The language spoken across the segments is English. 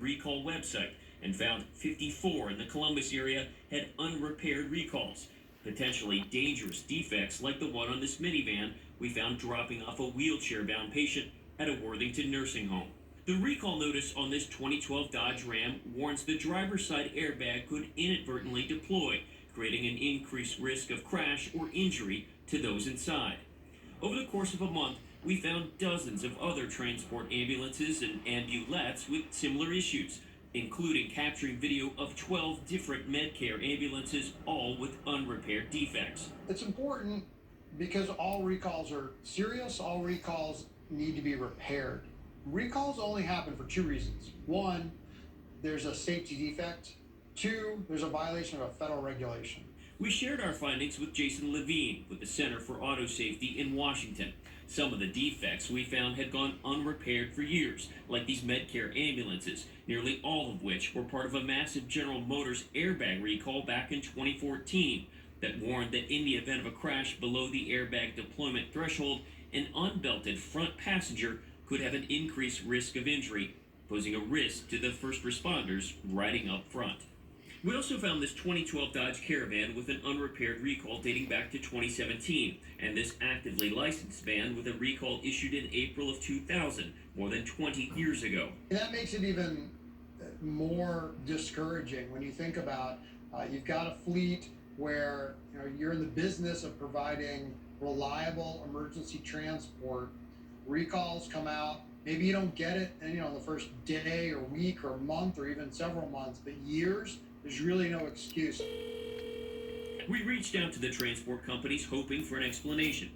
recall website and found 54 in the Columbus area had unrepaired recalls. Potentially dangerous defects like the one on this minivan we found dropping off a wheelchair-bound patient at a Worthington nursing home. The recall notice on this 2012 Dodge Ram warns the driver's side airbag could inadvertently deploy, creating an increased risk of crash or injury to those inside. Over the course of a month, we found dozens of other transport ambulances and ambulettes with similar issues, including capturing video of 12 different Medcare ambulances, all with unrepaired defects. It's important because all recalls are serious, all recalls need to be repaired. Recalls only happen for two reasons. One, there's a safety defect. Two, there's a violation of a federal regulation. We shared our findings with Jason Levine with the Center for Auto Safety in Washington. Some of the defects we found had gone unrepaired for years, like these Medcare ambulances, nearly all of which were part of a massive General Motors airbag recall back in 2014 that warned that in the event of a crash below the airbag deployment threshold, an unbelted front passenger could have an increased risk of injury, posing a risk to the first responders riding up front. We also found this 2012 Dodge Caravan with an unrepaired recall dating back to 2017, and this actively licensed van with a recall issued in April of 2000, more than 20 years ago. And that makes it even more discouraging when you think about you've got a fleet where you're in the business of providing reliable emergency transport. Recalls come out, maybe you don't get it and the first day or week or month or even several months, but years, there's really no excuse. We reached out to the transport companies hoping for an explanation.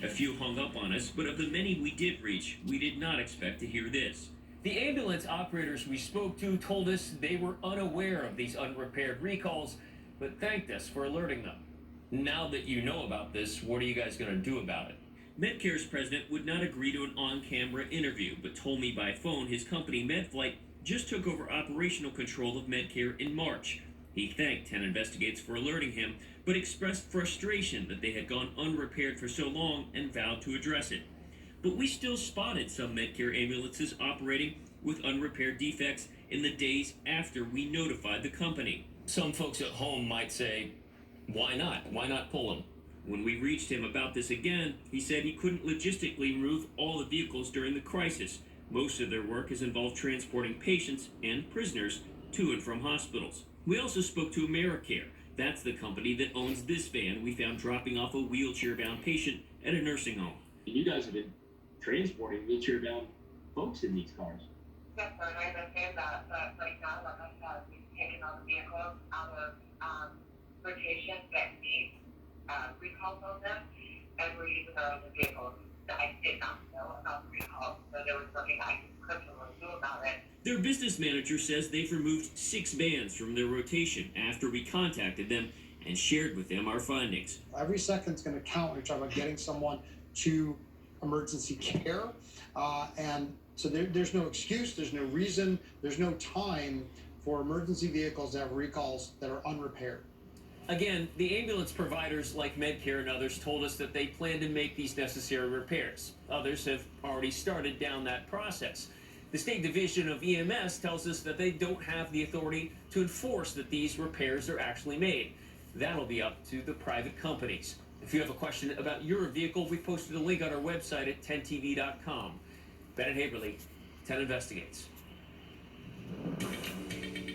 A few hung up on us, but of the many we did reach, we did not expect to hear this. The ambulance operators we spoke to told us they were unaware of these unrepaired recalls, but thanked us for alerting them. Now that you know about this, what are you guys going to do about it? Medcare's president would not agree to an on-camera interview, but told me by phone his company, MedFlight, just took over operational control of Medcare in March. He thanked 10 Investigates for alerting him, but expressed frustration that they had gone unrepaired for so long and vowed to address it. But we still spotted some Medcare ambulances operating with unrepaired defects in the days after we notified the company. Some folks at home might say, why not? Why not pull them? When we reached him about this again, he said he couldn't logistically move all the vehicles during the crisis. Most of their work has involved transporting patients and prisoners to and from hospitals. We also spoke to AmeriCare. That's the company that owns this van we found dropping off a wheelchair-bound patient at a nursing home. You guys have been transporting wheelchair-bound folks in these cars. Yes, sir. I understand that, but right now, like I said, we've taken all the vehicles out of rotation that need recalls on them, and we're using our own vehicles. I did not know about the recalls, so there was nothing I could really do about it. Their business manager says they've removed 6 vans from their rotation after we contacted them and shared with them our findings. Every second's going to count when you're talking about getting someone to emergency care, and so there's no excuse, there's no reason, there's no time for emergency vehicles to have recalls that are unrepaired. Again, the ambulance providers like Medcare and others told us that they plan to make these necessary repairs. Others have already started down that process. The State Division of EMS tells us that they don't have the authority to enforce that these repairs are actually made. That'll be up to the private companies. If you have a question about your vehicle, we posted a link on our website at 10tv.com. Bennett Haberly, 10 Investigates.